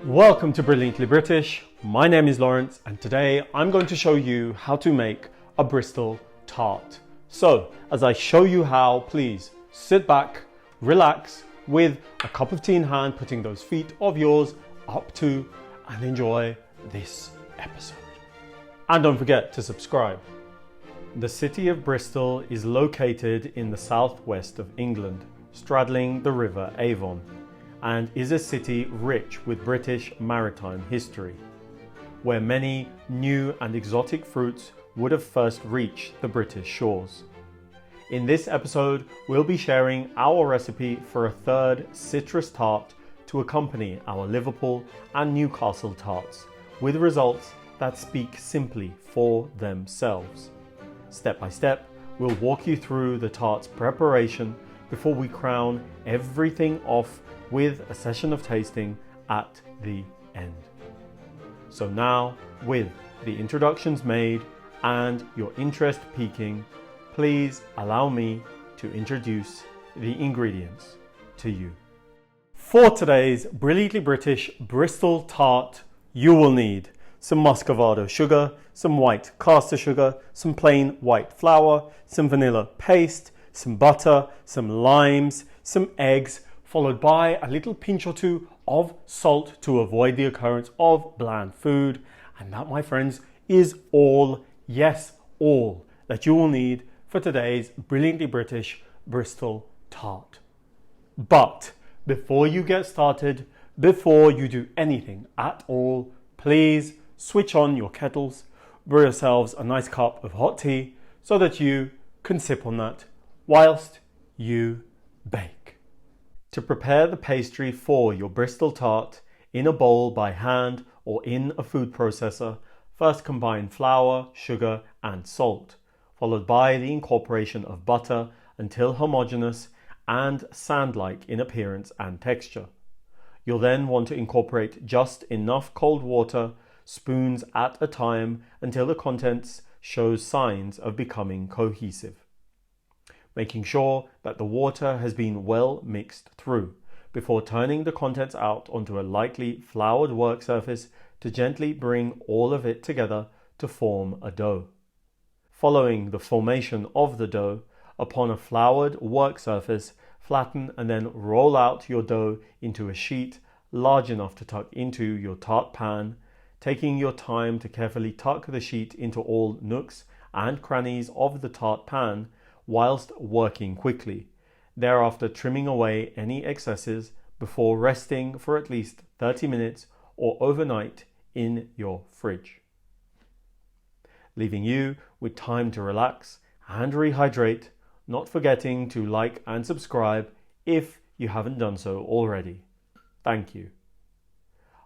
Welcome to Brilliantly British. My name is Lawrence and today I'm going to show you how to make a Bristol tart. So as I show you how, please sit back, relax with a cup of tea in hand, putting those feet of yours up to and enjoy this episode. And don't forget to subscribe. The city of Bristol is located in the southwest of England, straddling the River Avon, and is a city rich with British maritime history, where many new and exotic fruits would have first reached the British shores. In this episode, we'll be sharing our recipe for a third citrus tart to accompany our Liverpool and Newcastle tarts, with results that speak simply for themselves. Step by step, we'll walk you through the tart's preparation before we crown everything off with a session of tasting at the end. So now, with the introductions made and your interest peaking, please allow me to introduce the ingredients to you. For today's Brilliantly British Bristol tart, you will need some muscavado sugar, some white caster sugar, some plain white flour, some vanilla paste, some butter, some limes, some eggs, followed by a little pinch or two of salt to avoid the occurrence of bland food. And that, my friends, is all, yes, all that you will need for today's Brilliantly British Bristol tart. But before you get started, before you do anything at all, please switch on your kettles, brew yourselves a nice cup of hot tea so that you can sip on that whilst you bake. To prepare the pastry for your Bristol tart in a bowl by hand or in a food processor, first combine flour, sugar and salt, followed by the incorporation of butter until homogeneous and sand-like in appearance and texture. You'll then want to incorporate just enough cold water, spoons at a time, until the contents shows signs of becoming cohesive, making sure that the water has been well mixed through before turning the contents out onto a lightly floured work surface to gently bring all of it together to form a dough. Following the formation of the dough, upon a floured work surface, flatten and then roll out your dough into a sheet large enough to tuck into your tart pan, taking your time to carefully tuck the sheet into all nooks and crannies of the tart pan whilst working quickly, thereafter trimming away any excesses before resting for at least 30 minutes or overnight in your fridge, leaving you with time to relax and rehydrate, not forgetting to like and subscribe if you haven't done so already. Thank you.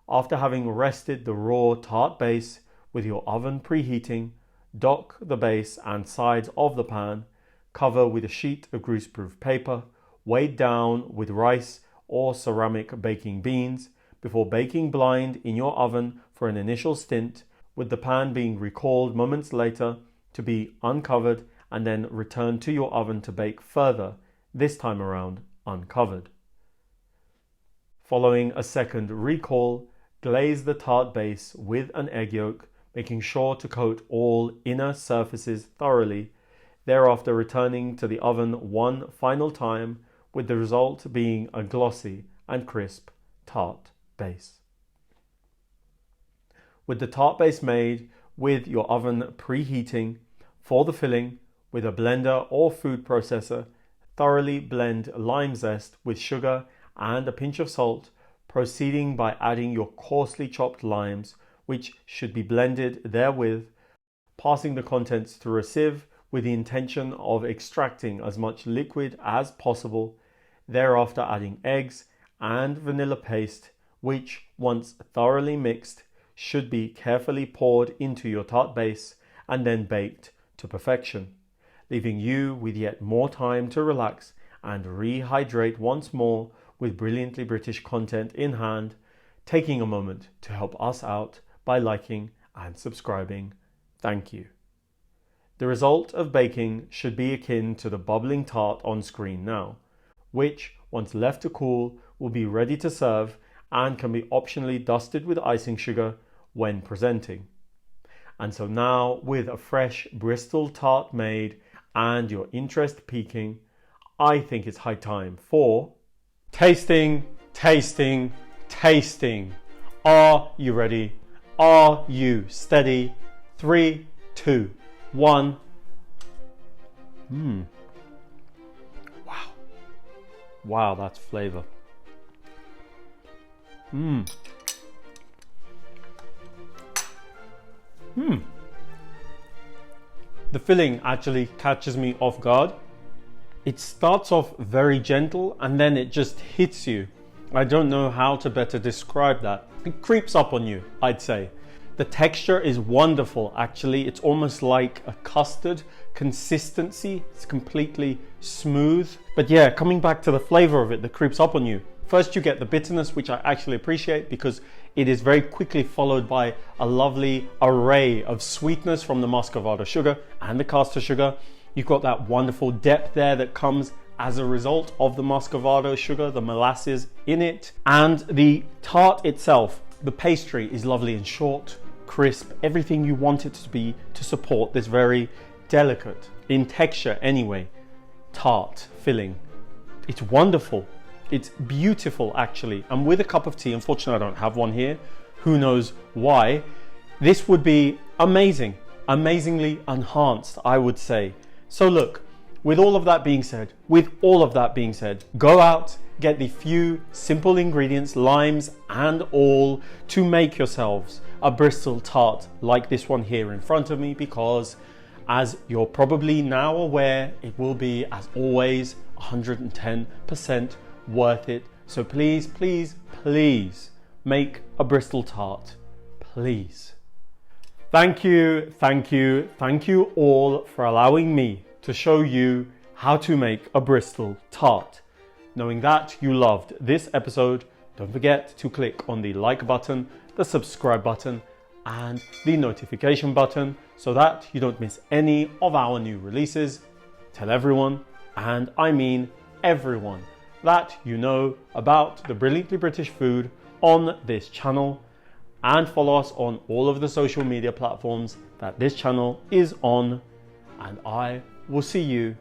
After having rested the raw tart base with your oven preheating, dock the base and sides of the pan, cover with a sheet of greaseproof paper, weighed down with rice or ceramic baking beans, before baking blind in your oven for an initial stint, with the pan being recalled moments later to be uncovered and then returned to your oven to bake further, this time around uncovered. Following a second recall, glaze the tart base with an egg yolk, making sure to coat all inner surfaces thoroughly, thereafter returning to the oven one final time, with the result being a glossy and crisp tart base. With the tart base made, with your oven preheating, for the filling, with a blender or food processor, thoroughly blend lime zest with sugar and a pinch of salt, proceeding by adding your coarsely chopped limes, which should be blended therewith, passing the contents through a sieve with the intention of extracting as much liquid as possible, thereafter adding eggs and vanilla paste, which, once thoroughly mixed, should be carefully poured into your tart base and then baked to perfection, leaving you with yet more time to relax and rehydrate once more with Brilliantly British content in hand, taking a moment to help us out by liking and subscribing. Thank you. The result of baking should be akin to the bubbling tart on screen now, which, once left to cool, will be ready to serve and can be optionally dusted with icing sugar when presenting. And so now, with a fresh Bristol tart made and your interest peaking, I think it's high time for tasting, tasting, tasting. Are you ready? Are you steady? 3, 2, 1. Wow. Wow, that's flavor. The filling actually catches me off guard. It starts off very gentle and then it just hits you. I don't know how to better describe that. It creeps up on you, I'd say. The texture is wonderful, actually. It's almost like a custard consistency. It's completely smooth. But yeah, coming back to the flavor of it that creeps up on you. First, you get the bitterness, which I actually appreciate because it is very quickly followed by a lovely array of sweetness from the muscavado sugar and the caster sugar. You've got that wonderful depth there that comes as a result of the muscavado sugar, the molasses in it. And the tart itself, the pastry, is lovely and short, crisp, everything you want it to be to support this very delicate, in texture anyway, tart filling. It's wonderful. It's beautiful, actually. And with a cup of tea, unfortunately I don't have one here, who knows why, this would be amazing, amazingly enhanced, I would say. So look, with all of that being said, go out, get the few simple ingredients, limes and all, to make yourselves a Bristol tart like this one here in front of me, because as you're probably now aware, it will be, as always, 110% worth it. So please, please, please make a Bristol tart, please. Thank you all for allowing me to show you how to make a Bristol tart. Knowing that you loved this episode, don't forget to click on the like button, the subscribe button and the notification button so that you don't miss any of our new releases. Tell everyone, and I mean everyone, that you know about the Brilliantly British food on this channel, and follow us on all of the social media platforms that this channel is on, and I will see you